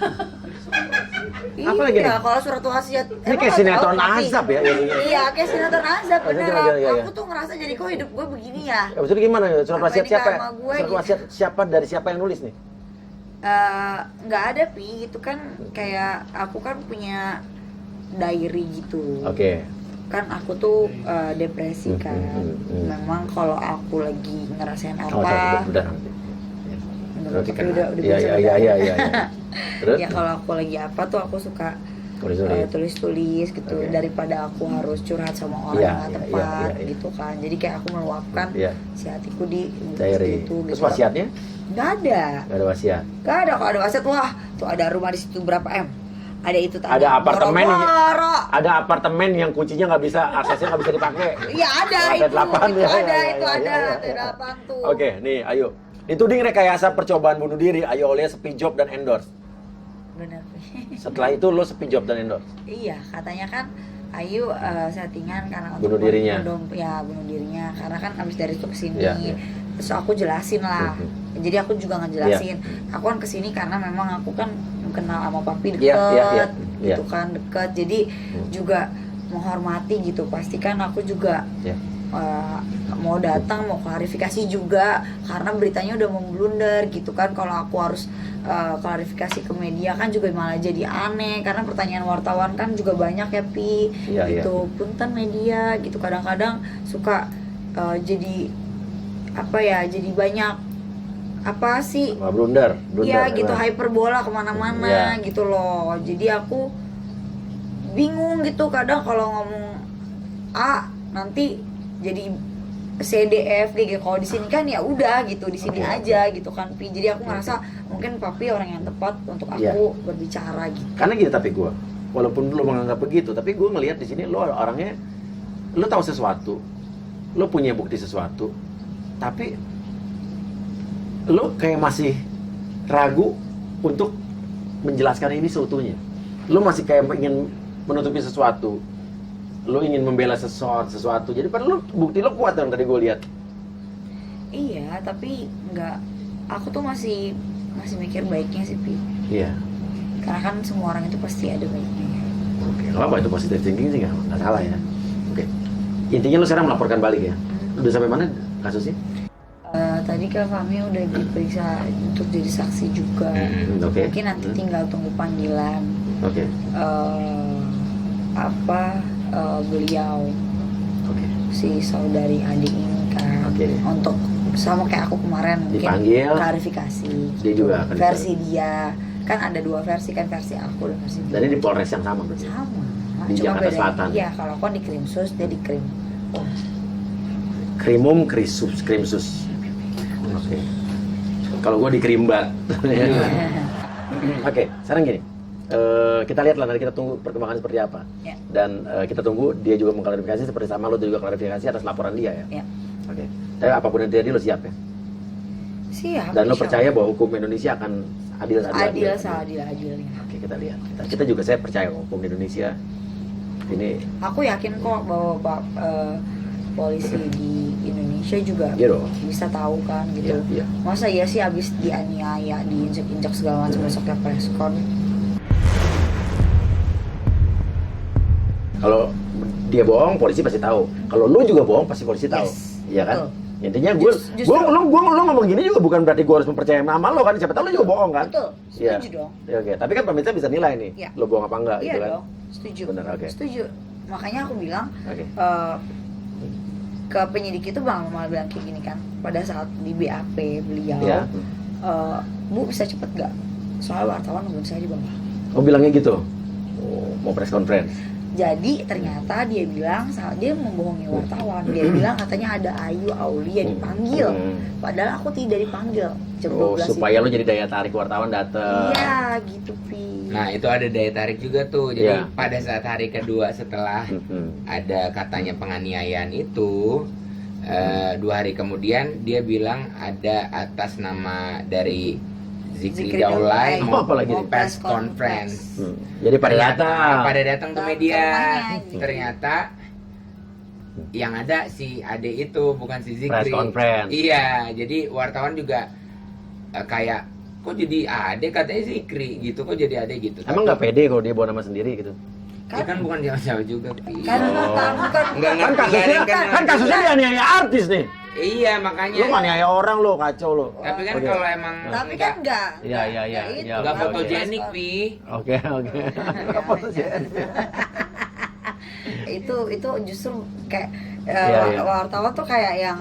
Iya, Apa lagi nih? kalau surat wasiat Ini kayak sinetron azab ya. Iya, kayak sinetron azab beneran. Iya. Aku tuh ngerasa jadi kok hidup gue begini ya. Maksudnya gimana? Surat Apa wasiat ini siapa? karma gue Surat gitu? wasiat siapa dari siapa yang nulis nih? Nggak ada Pi, itu kan kayak aku kan punya diary gitu. Oke. Kan aku tuh depresi kan. Hmm. Memang kalau aku lagi ngerasain Oh, apa, udah. tapi kan. udah Iya. biasa. Terus? Ya kalau aku lagi apa tuh aku suka Tulis-tulis. tulis-tulis gitu, Oke. daripada aku harus curhat sama orang Iya, yang nggak iya, tepat iya. gitu kan. Jadi kayak aku meluapkan Iya. si hatiku di Diary. itu Terus gitu. wasiatnya? Nggak ada. Nggak ada wasiat. Gak ada, kalau ada wasiat wah tuh ada rumah di situ berapa M, ada itu tadi. Ada apartemen yang- Boro-boro. Ada apartemen yang kuncinya nggak bisa, aksesnya nggak bisa dipakai. Iya ada Lantai itu, 8, itu ya, ada, ya, itu ya, ada, ya, ya, lantai ya. 8 tuh. Oke, nih ayo. Dituding rekayasa percobaan bunuh diri, Ayu Aulia sepi job dan endorse. Bener. Setelah itu lo sepi job dan endorse. Iya, katanya kan Ayu settingan karena Bunuh dirinya. bunuh dirinya karena kan abis dari itu kesini. Iya, iya. Terus aku jelasin lah. Jadi aku juga ngejelasin. Aku kan kesini karena memang aku kan kenal sama papi deket, Iya. gitu kan deket. Jadi juga menghormati gitu. Pastikan aku juga Iya. mau datang, mau klarifikasi juga karena beritanya udah memblunder gitu kan. Kalau aku harus klarifikasi ke media kan juga malah jadi aneh karena pertanyaan wartawan kan juga banyak ya Pi. Iya, Gitu. Punten media gitu kadang-kadang suka jadi apa ya, jadi banyak apa sih, blunder iya gitu, emang. hyperbola kemana-mana Iya. gitu loh. Jadi aku bingung gitu kadang kalau ngomong A nanti jadi C D F G. Kalau di sini kan ya udah gitu, di sini Oke. aja gitu kan Pi. Jadi aku ngerasa mungkin Papi orang yang tepat untuk aku Iya. berbicara gitu. Karena gitu, tapi gue walaupun lo menganggap begitu, tapi gue ngelihat di sini lo orangnya, lo tahu sesuatu, lo punya bukti sesuatu, tapi lo kayak masih ragu untuk menjelaskan ini seutuhnya. Lo masih kayak ingin menutupi sesuatu, lo ingin membela sesuatu. Jadi padahal lo, bukti lo kuat dong tadi gue lihat. Iya, tapi nggak, aku tuh masih mikir baiknya sih Pi. Iya. Karena kan semua orang itu pasti ada baiknya. Oke, kalau apa itu positive thinking sih nggak salah ya. Oke. Intinya lo sekarang melaporkan balik ya. Udah sampai mana kasusnya? Tadi Kak Fahmi udah diperiksa untuk jadi saksi juga. Oke. Mungkin nanti tinggal tunggu panggilan. Oke. Beliau Oke. si saudari adik ini kan, Oke. untuk sama kayak aku kemarin mungkin Dipanggil. klarifikasi. Dia juga akan versi dia kan ada dua versi kan, versi aku dan versi dia. Dan ini di Polres yang sama berarti. Sama. Di Cuma Jakarta beda. Selatan. Iya, kalau aku kan di Krimsus, dia di Krim. Krimum, Krimsus. Oke. Kalau gua di Krimbat. Oke, sekarang gini. Kita lihat lah, nanti kita tunggu perkembangan seperti apa. Ya. Dan kita tunggu dia juga mengklarifikasi seperti sama lo juga klarifikasi atas laporan dia ya. Ya. Oke. Tapi apapun yang terjadi lo siap ya. Siap. Dan lo insya percaya Allah. bahwa hukum Indonesia akan adil. Adil-adilnya. Oke, kita lihat. Kita juga, saya percaya hukum Indonesia ini. Aku yakin kok bahwa polisi di Indonesia juga Iya dong. bisa tahu kan gitu. Iya. Masa iya sih abis dianiaya, diinjak-injak segala macam besoknya preskon. Kalau dia bohong, polisi pasti tahu. Kalau lu juga bohong, pasti polisi tahu. Yes, Iya kan? betul. Intinya Justru- lu ngomong gini juga bukan berarti gue harus mempercayai nama lo kan. Siapa tahu lu juga bohong kan? Betul, Iya. setuju dong. Ya, oke. Tapi kan pemirsa bisa nilai nih, Iya. lo bohong apa enggak Iya gitu kan? dong, setuju. Benar, oke. Setuju. Makanya aku bilang Oke. ke penyidik itu malah bilang kayak gini kan. Pada saat di BAP beliau, Iya. Bu bisa cepet gak? Soalnya wartawan nungguin saya di bawah. Oh, bilangnya gitu. Oh, mau press conference. Jadi ternyata dia bilang dia membohongi wartawan. Dia bilang katanya ada Ayu Aulia dipanggil. Padahal aku tidak dipanggil. Jam Oh, 12 supaya itu. lo jadi daya tarik wartawan datang. Iya, gitu Pi. Nah itu ada daya tarik juga tuh. Jadi Iya. pada saat hari kedua setelah ada katanya penganiayaan itu, 2 hari kemudian dia bilang ada atas nama dari Zikri Zikri Daulay Daulay. mau Apa lagi nih? press conference. Jadi pada datang. Pada datang ke Datang media. ke rumahnya. Ternyata yang ada si Ade itu bukan si Zikri. Press conference. Iya, jadi wartawan juga kayak kok jadi Ade katanya Zikri gitu, kok jadi Ade gitu. Emang nggak pede kalau dia bawa nama sendiri gitu? Ya kan bukan siapa-siapa juga, Pi. Kan Oh. tahu kan. Enggak Kan kasusnya dia aniaya artis nih. Iya, Lo makanya. aniaya orang lo, kacau lo. Tapi kan Oke. kalau emang Tapi kan enggak. Iya, iya, iya, Enggak itu. iya, enggak oke, fotogenik, Pi. Oke. Nggak fotogenik. Itu justru kayak Iya, iya. wartawan tuh kayak yang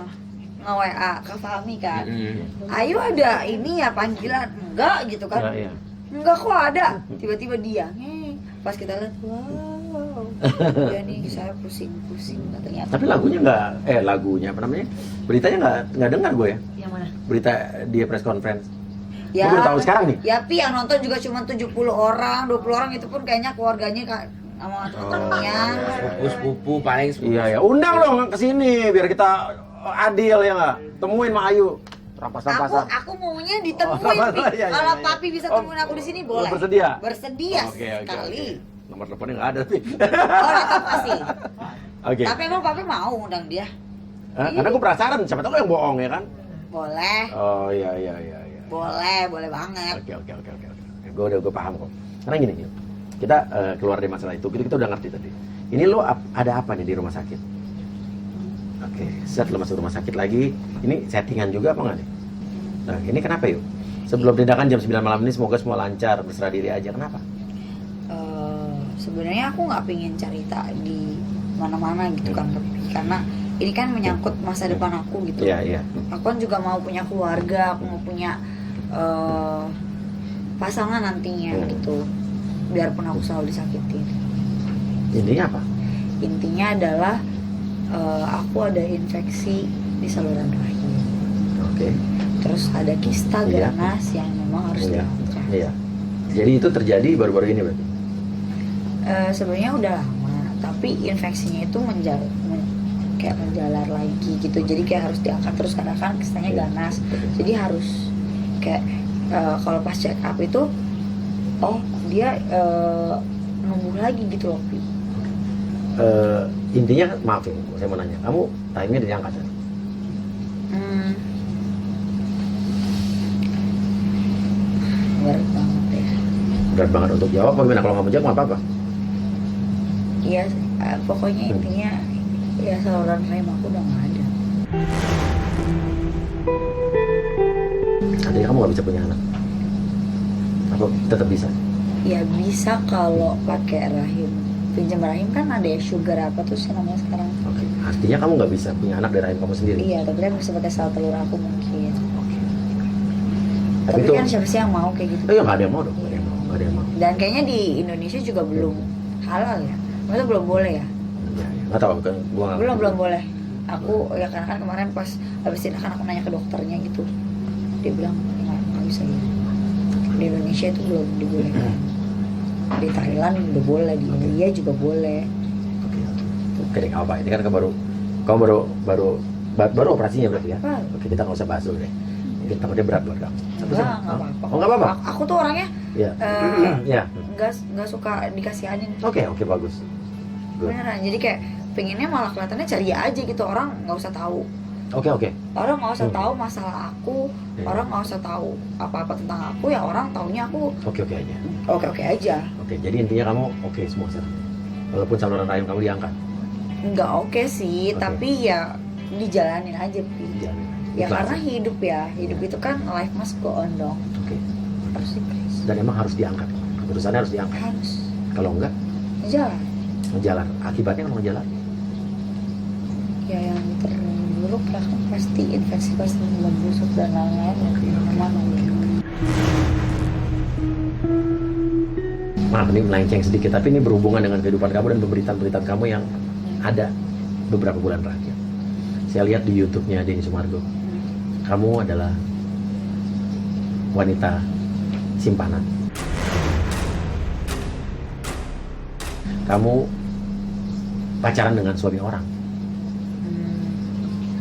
nge-WA Kak Fahmi kan. Mm-mm. Ayo ada ini ya panggilan. Enggak gitu kan. Iya, iya. Enggak kok ada. Tiba-tiba dia. Pas kita lihat, wow. Ya nih saya pusing-pusing katanya. Tapi lagunya apa namanya? Beritanya nggak dengar gue ya. Yang mana? Berita dia press conference. Ya, Gue baru tahu sekarang nih. Ya Pi yang nonton juga cuma 70 orang, 20 orang itu pun kayaknya keluarganya sama temennya. Sepupu paling sepupu. Iya ya, undang dong ke sini biar kita adil ya nggak. Temuin Mak Ayu. Rampas-rampasan. Aku maunya ditemuin Oh, Pi. iya, iya, Kalau iya. Papi bisa temuin aku di sini boleh. Bersedia? Bersedia Oke. sekali. Nomor teleponnya nggak ada sih. Oh, itu pasti. Oke. Tapi emang Papi mau undang dia? Karena gue penasaran, siapa tahu yang bohong ya kan? Boleh. Oh iya. Boleh banget. Oke. Gue paham kok. Karena gini, kita keluar dari masalah itu, kita udah ngerti tadi. Ini lo ada apa nih di rumah sakit? Oke, set lo masuk rumah sakit lagi. Ini settingan juga apa nggak nih? Nah, ini kenapa yuk? Sebelum tindakan jam 9 malam ini semoga semua lancar, berserah diri aja. Kenapa? Sebenarnya aku nggak pengen cerita di mana-mana gitu kan, Papi. Karena ini kan menyangkut masa depan aku gitu. Iya. Aku kan juga mau punya keluarga, aku mau punya pasangan nantinya gitu. Biarpun aku selalu disakitin. Intinya apa? Intinya adalah aku ada infeksi di saluran rahim. Oke. Terus ada kista Iya. ganas yang memang harus Iya. diangkat. Iya. Jadi itu terjadi baru-baru ini berarti? Sebenarnya udah lama, tapi infeksinya itu kayak menjalar lagi gitu. Jadi kayak harus diangkat terus karena kan kistanya Iya. ganas. Jadi harus kayak kalau pas check up itu, oh dia numbuh lagi gitu loh, Pi. Intinya maaf ya, saya mau nanya, kamu rahimnya diangkat ya? Berat banget ya. Berat banget untuk jawab, apa gimana? Kalau nggak mau jawab nggak apa-apa. Iya, pokoknya intinya ya saluran rahim aku udah nggak ada. Artinya kamu nggak bisa punya anak? Apa tetap bisa? Ya bisa kalau pakai rahim. Pinjam rahim kan ada ya sugar apa tuh sih namanya sekarang? Oke. Artinya kamu nggak bisa punya anak dari rahim kamu sendiri? Iya, tapi kan bisa pakai sel telur aku mungkin. Oke. Tapi itu, kan siapa sih yang mau kayak gitu? oh ya nggak ada yang mau dong, nggak ada yang mau, nggak ada yang mau. Dan kayaknya di Indonesia juga belum halal ya. Maksudnya belum boleh ya? Ya, nggak tahu kan, gua nggak. Belum boleh. Aku ya karena kan kemarin pas habisin kan aku nanya ke dokternya gitu. Dia bilang nggak bisa ya. Di Indonesia itu belum dibolehkan. Di Thailand udah boleh, di India juga boleh. Oke, deh, nggak apa. Ini kan kamu baru operasinya berarti ya? Baru. Oke, kita nggak usah bahas dulu deh. Mungkin takutnya berat buat kamu. Enggak apa-apa. Oh nggak apa-apa? Aku tuh orangnya Iya. Ya. nggak suka dikasihanin. Oke, bagus. Good. Beneran. Jadi kayak pengennya malah kelihatannya ceria aja gitu, orang nggak usah tahu. Oke. Orang nggak usah tahu masalah aku, Iya. orang nggak usah tahu apa-apa tentang aku, ya orang taunya aku Oke aja. oke aja. Oke, jadi intinya kamu oke semua sekarang. Walaupun saluran rahim kamu diangkat. Nggak oke sih, Oke. tapi ya dijalanin aja, Pi. Dijamin. Ya Ikhlas. karena hidup itu kan life must go on dong. Oke. Harus ikhlas. Dan emang harus diangkat. Keputusannya harus diangkat. Harus Kalau enggak, jalan. ngejalan. Akibatnya kalau ngejalan, Ya yang terburuk ya kan pasti infeksi pasti membusuk dan lain-lain ya Oke. kemana-mana gitu. maaf ini melenceng sedikit, tapi ini berhubungan dengan kehidupan kamu dan pemberitaan-pemberitaan kamu yang ada beberapa bulan terakhir. Saya lihat di YouTube-nya Denny Sumargo. Kamu adalah wanita simpanan. Kamu pacaran dengan suami orang.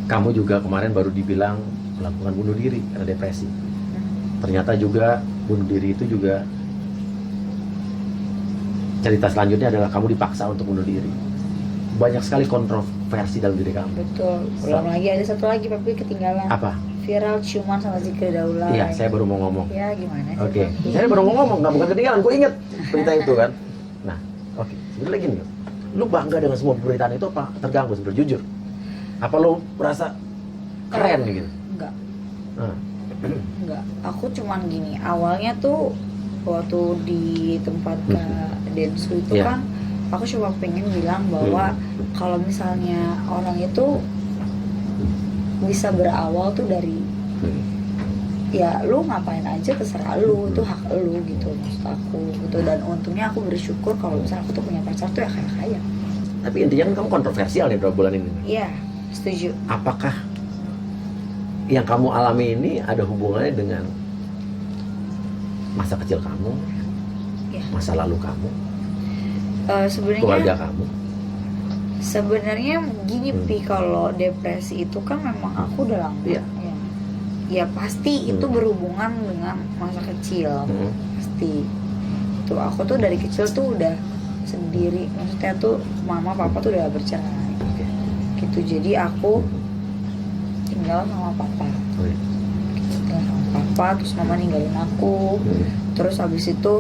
Kamu juga kemarin baru dibilang melakukan bunuh diri karena depresi. Ternyata juga bunuh diri itu juga cerita selanjutnya adalah kamu dipaksa untuk bunuh diri. Banyak sekali kontroversi dalam diri kamu. Betul. Belum lagi ada satu lagi tapi ketinggalan. Apa? Viral ciuman sama Zikri Daulay. Iya, saya baru mau ngomong. Ya gimana sih? Oke, saya baru mau ngomong, nggak bukan ketinggalan, gue inget berita itu kan. Nah, oke, sebenarnya gini, lu bangga dengan semua pemberitaan itu apa terganggu sebenarnya jujur? Apa lu merasa keren gitu? Enggak. Nah, Enggak. Aku cuman gini, awalnya tuh waktu di tempat Kak Densu itu Iya. kan aku cuma pengen bilang bahwa kalau misalnya orang itu bisa berawal tuh dari ya lu ngapain aja terserah lu, itu hak lu gitu maksud aku gitu. Dan untungnya aku bersyukur kalau misalnya aku tuh punya pacar tuh ya kaya-kaya. tapi intinya kan kamu kontroversial nih beberapa bulan ini. Iya, setuju. Apakah yang kamu alami ini ada hubungannya dengan masa kecil kamu, Iya. masa lalu kamu, Sebenarnya keluarga kamu? sebenarnya gini Pi, kalau depresi itu kan memang aku udah lama Iya. ya pasti itu berhubungan dengan masa kecil. Pasti tuh aku tuh dari kecil tuh udah sendiri, maksudnya tuh mama papa tuh udah bercerai Oke. gitu, jadi aku tinggal sama papa Oke. tinggal sama papa, terus mama ninggalin aku, terus habis itu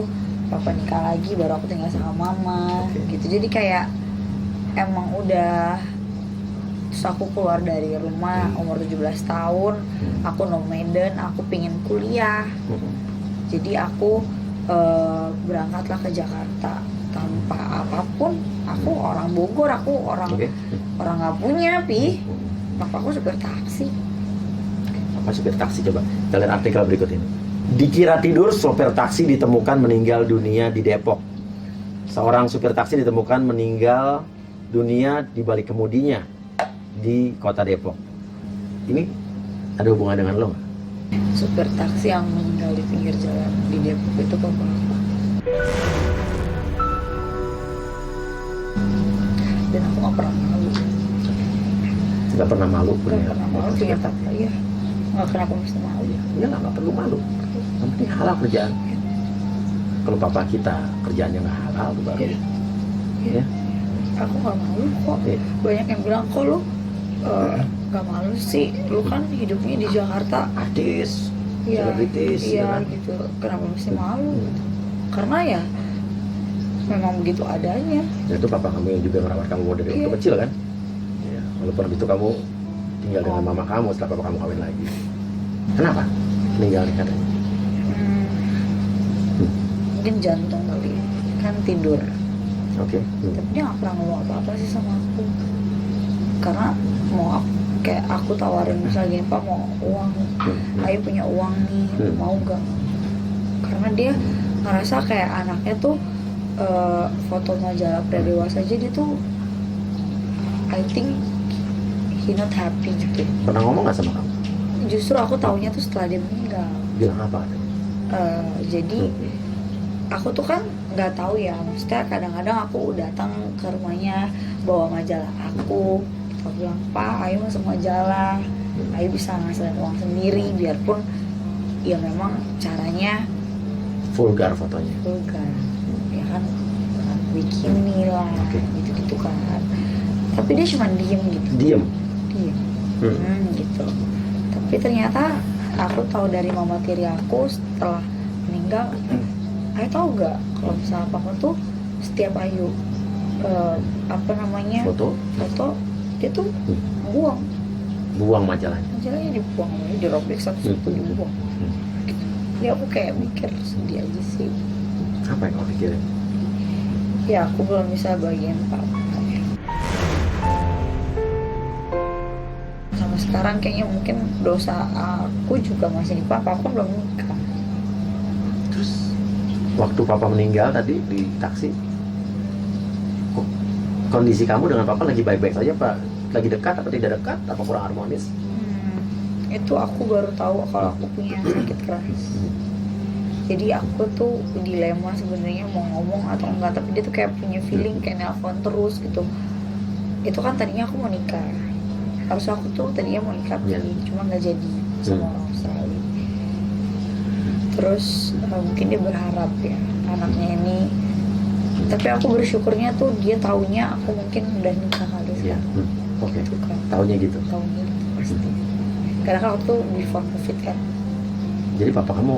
papa nikah lagi baru aku tinggal sama mama. Oke. Gitu, jadi kayak emang udah. Terus aku keluar dari rumah umur 17 tahun, aku nomaden, aku pingin kuliah. Jadi aku berangkatlah ke Jakarta apapun. Aku orang Bogor, aku orang Oke. orang nggak punya, Pi. Papa aku supir taksi. Apa supir taksi, coba kita lihat artikel berikut ini. Dikira tidur, sopir taksi ditemukan meninggal dunia di Depok. Seorang supir taksi ditemukan meninggal dunia di balik kemudinya di kota Depok. Ini ada hubungan dengan lo nggak? Supir taksi yang meninggal di pinggir jalan di Depok itu papa aku. Dan aku nggak pernah malu. Nggak pernah malu. Nggak pernah malu punya papa, ya. Nggak kenapa mesti malu. Ya nggak perlu malu. Yang penting halal kerjaan. Kalau papa kita kerjaannya nggak halal tuh baru. Iya. Ya. Aku nggak malu kok. Iya. Banyak yang bilang kok lu nggak malu sih. Lu kan hidupnya di Jakarta. Artis, Iya, selebritis, iya ya kan? gitu. Kenapa mesti malu? Gitu. Karena ya memang begitu adanya. Dan itu papa kamu yang juga merawat kamu dari waktu Iya. kecil kan? Ya, walaupun habis itu kamu tinggal dengan mama kamu setelah papa kamu kawin lagi. Kenapa meninggalnya katanya? Mungkin jantung kali, kan tidur. Oke. Tapi dia nggak pernah ngomong apa-apa sih sama aku. Karena kayak aku tawarin misalnya gini, Pak mau uang, Ayo punya uang nih, mau gak? Karena dia ngerasa kayak anaknya tuh foto majalah pria dewasa aja dia tuh I think he not happy gitu. Pernah ngomong nggak sama kamu? Justru aku taunya tuh setelah dia meninggal. Bilang apa? Jadi aku tuh kan nggak tahu ya, maksudnya kadang-kadang aku datang ke rumahnya bawa majalah aku bilang, Pak Ayo masuk majalah, Ayo bisa ngasilin uang sendiri, biarpun ya memang caranya Vulgar fotonya. vulgar, ya kan bikini lah, Oke. gitu-gitu kan. Tapi dia cuma diem gitu, Diem. gitu. Tapi ternyata aku tahu dari mama tiri aku setelah meninggal, Ayo tahu gak kalau misalnya papa tuh setiap Ayu Foto. dia tuh buang Buang majalahnya. majalahnya, dibuang, dirobek satu-satu dibuang. Gitu. Ya aku kayak mikir sedih aja sih. Apa yang kau pikirin? Ya aku belum bisa bagian papa. Sama sekarang kayaknya mungkin dosa aku juga masih di papa, aku belum nikah. Terus waktu papa meninggal tadi di taksi, kok kondisi kamu dengan papa lagi baik-baik saja, Pak? Lagi dekat atau tidak dekat? Apa kurang harmonis? Itu aku baru tahu kalau aku punya sakit keras. Jadi aku tuh dilema sebenarnya mau ngomong atau enggak, tapi dia tuh kayak punya feeling kayak nelpon terus gitu. Itu kan tadinya aku mau nikah, harus aku tuh tadinya mau nikah, cuma nggak jadi sama orang Australia. Terus mungkin dia berharap ya anaknya ini, tapi aku bersyukurnya tuh dia taunya aku mungkin udah nikah kali Iya. sekarang. Oke. Gitu kan. Taunya gitu. Taunya gitu pasti. Karena kan waktu before COVID kan. Jadi papa kamu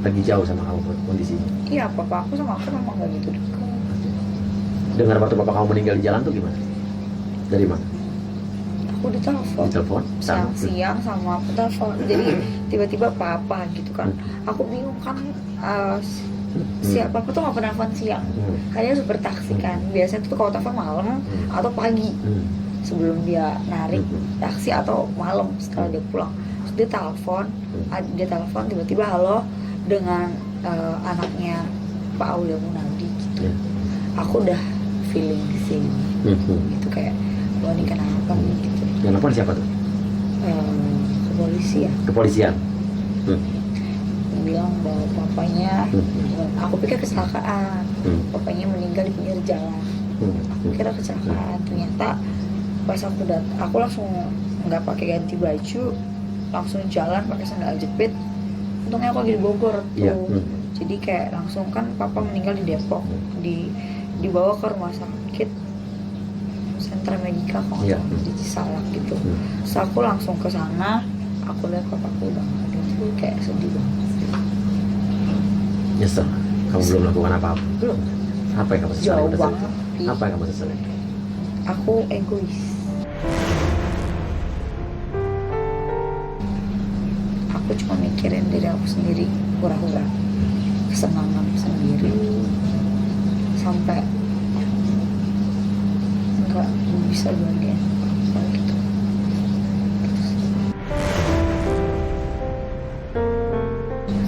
lagi jauh sama kamu kondisinya. Iya, papa aku sama aku memang gak gitu dekat. Dengar waktu papa kamu meninggal di jalan tuh gimana? Dari mana? Aku ditelepon. Ditelepon? Siang sama aku telepon. Jadi tiba-tiba papa gitu kan. Aku bingung kan siapa tuh nggak pernah telepon siang. Kayaknya super taksi kan. Biasanya tuh kalau telepon malam atau pagi. Sebelum dia narik taksi atau malam setelah dia pulang. Terus dia telepon tiba-tiba halo dengan anaknya Pak Aulia Munadi gitu. Aku udah feeling di sini. Itu kayak wah ini kenapa nih gitu. Yang nelfon siapa tuh? Kepolisian. Kepolisian. Bilang bahwa papanya, aku pikir kecelakaan. Papanya meninggal di pinggir jalan. Aku kira kecelakaan. Ternyata pas aku langsung nggak pakai ganti baju, langsung jalan pakai sandal jepit. Untungnya aku lagi di Bogor tuh. Iya. Jadi kayak langsung kan papa meninggal di Depok, dibawa ke rumah sakit Sentra Medika kalau nggak salah, di Cisalak gitu. Terus aku langsung ke sana, aku lihat papaku udah nggak ada, tuh kayak sedih banget. Nyesel. Kamu belum melakukan apa-apa. Belum. Apa yang kamu sesali? Jauh pada saat banget. itu? Apa yang kamu sesali? Aku egois. Aku cuma mikirin diri aku sendiri, hura-hura kesenangan sendiri, sampai bisa bahagiain papa gitu.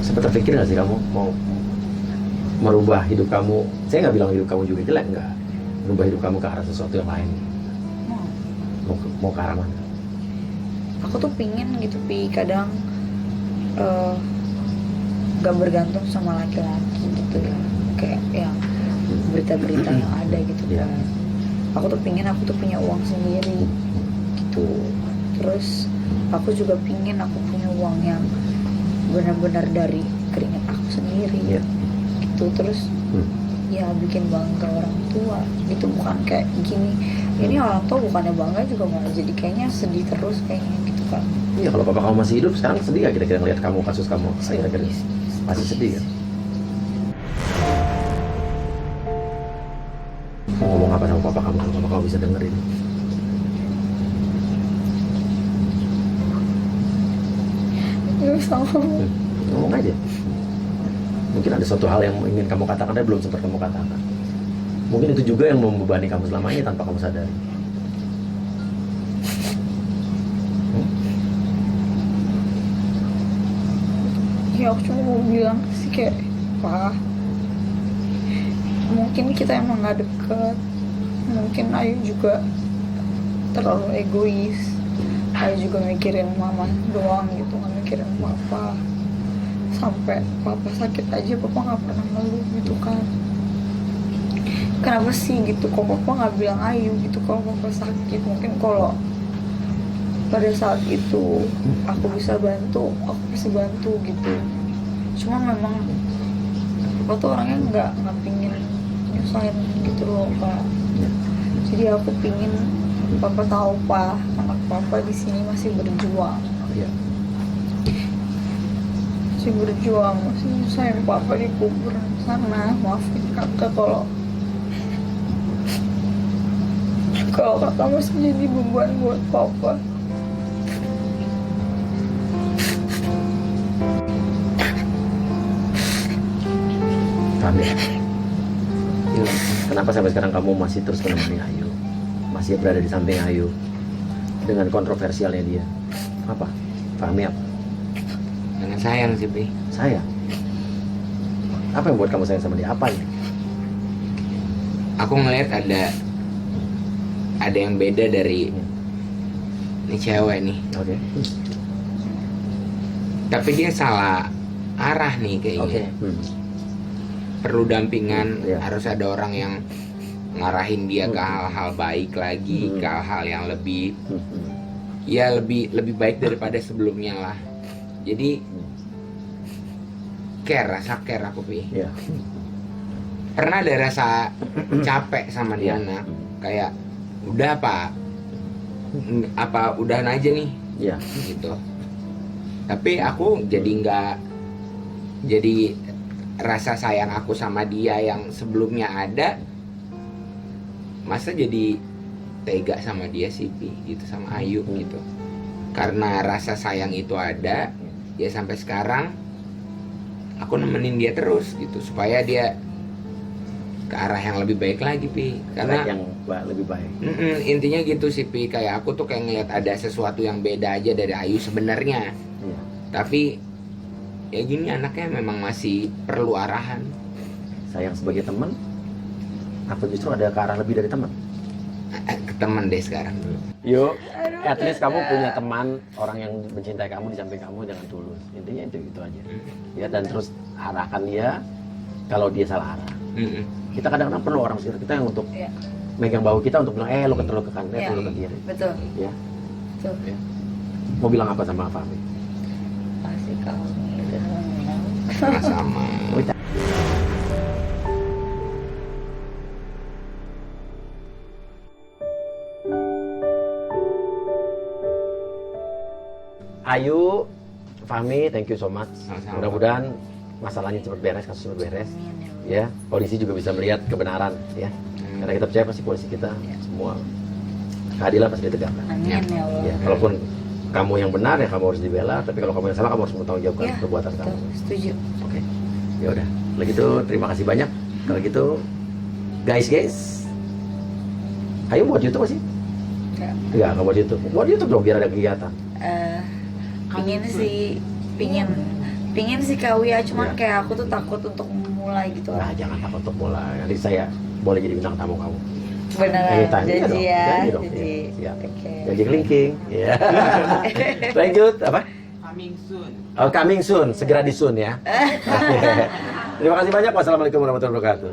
Sempat terpikir nggak sih kamu mau merubah hidup kamu? Saya nggak bilang hidup kamu juga jelek, nggak. Merubah hidup kamu ke arah sesuatu yang lain. Mau ke arah mana? Aku tuh pingin gitu kadang gak bergantung sama laki-laki gitu ya, kayak yang berita-berita yang ada gitu Iya. kan. Aku tuh pingin aku tuh punya uang sendiri gitu. Terus aku juga pingin aku punya uang yang benar-benar dari keringat aku sendiri Iya. gitu. Terus ya bikin bangga orang tua gitu, bukan kayak gini ini orang tua bukannya bangga juga malah jadi kayaknya sedih terus kayaknya gitu kan. Iya, kalau papa kamu masih hidup sekarang sedih gak kira-kira ngeliat kamu, kasus kamu akhir-akhir ini? Pasti sedih kan? Mau ngomong apa sama papa kamu kalau papa kamu bisa dengerin? Ya sama Ngomong aja. Mungkin ada suatu hal yang ingin kamu katakan tapi belum sempat kamu katakan. Mungkin itu juga yang membebani kamu selama ini tanpa kamu sadari. ya aku cuma mau bilang sih kayak Pak, mungkin kita emang gak deket, mungkin Ayu juga terlalu egois, Ayu juga mikirin mama doang gitu, gak mikirin papa. Sampai papa sakit aja papa gak pernah ngeluh gitu kan. Kenapa sih gitu kok papa gak bilang Ayu gitu kalau papa sakit? Mungkin kalau pada saat itu aku bisa bantu, aku pasti bantu gitu. Cuma memang papa tuh orangnya nggak pingin nyusahin gitu loh Pak. Jadi aku pingin papa tahu Pak, anak papa di sini masih berjuang. Iya. Masih berjuang, masih nyusahin papa di kuburan sana. Maafin kakak kalau kakak masih jadi beban buat papa. Kami. Kenapa sampai sekarang kamu masih terus menemani Ayu? Masih berada di samping Ayu dengan kontroversialnya dia? Apa? Fahmi apa? Dengan sayang sih, Pi. Sayang. Apa yang buat kamu sayang sama dia? Apa ini? Aku ngeliat ada yang beda dari ini cewek nih. Oke. Tapi dia salah arah nih kayaknya. Oke. Perlu dampingan, Iya. harus ada orang yang ngarahin dia ke hal-hal baik lagi, ke hal-hal yang lebih ya lebih baik daripada sebelumnya lah. Jadi rasa care aku, Pi. Iya. Pernah ada rasa capek sama Iya. Diana, kayak udah apa udahan aja nih Iya. gitu. Tapi aku jadi rasa sayang aku sama dia yang sebelumnya ada, masa jadi tega sama dia sih, Pi, gitu, sama Ayu gitu. Karena rasa sayang itu ada, ya sampai sekarang aku nemenin dia terus gitu supaya dia ke arah yang lebih baik lagi, Pi. Karena yang lebih baik. intinya gitu sih, Pi. Kayak aku tuh kayak ngeliat ada sesuatu yang beda aja dari Ayu sebenarnya. Iya. Tapi ya gini, anaknya memang masih perlu arahan. Sayang sebagai teman, apa justru ada ke arah lebih dari teman? Ke teman deh sekarang. Yuk, at least kamu punya teman, orang yang mencintai kamu di samping kamu dengan tulus. Intinya itu aja. Ya, dan terus arahkan dia kalau dia salah arah. Kita kadang-kadang perlu orang sekitar kita yang untuk Iya. megang bahu kita untuk bilang, lu ke kanan, Iya. lu ke kiri. Betul. Ya. Betul. Ya. Mau bilang apa sama Fahmi? Pasti kamu udah ngomong. Sama. Ayu, Fahmi, thank you so much. Sama-sama. Mudah-mudahan masalahnya cepat beres, kasus cepat beres. Ya, polisi juga bisa melihat kebenaran, ya. Karena kita percaya pasti polisi kita semua keadilan pasti ditegakkan. Amin ya Allah. Ya, kalaupun kamu yang benar ya kamu harus dibela, tapi kalau kamu yang salah kamu harus bertanggung jawabkan Ya, perbuatan betul. kamu. Setuju. Oke. Ya udah. Kalau gitu terima kasih banyak. Kalau gitu guys, ayo buat YouTube sih? Nggak buat YouTube. Buat YouTube dong biar ada kegiatan. Pingin sih, pingin sih Kawi ya, cuman Iya. kayak aku tuh takut untuk mulai gitu Nah, lah. jangan takut untuk mulai. Nanti saya boleh jadi bintang tamu kamu. Beneran, Anytime. Iya janji dong, ya, janji dong. janji. Iya, siap. Oke. Janji kelingking. Ya. Lanjut apa? Coming soon. Oh, coming soon, segera di soon ya. Oke. Terima kasih banyak. Wassalamualaikum warahmatullahi wabarakatuh.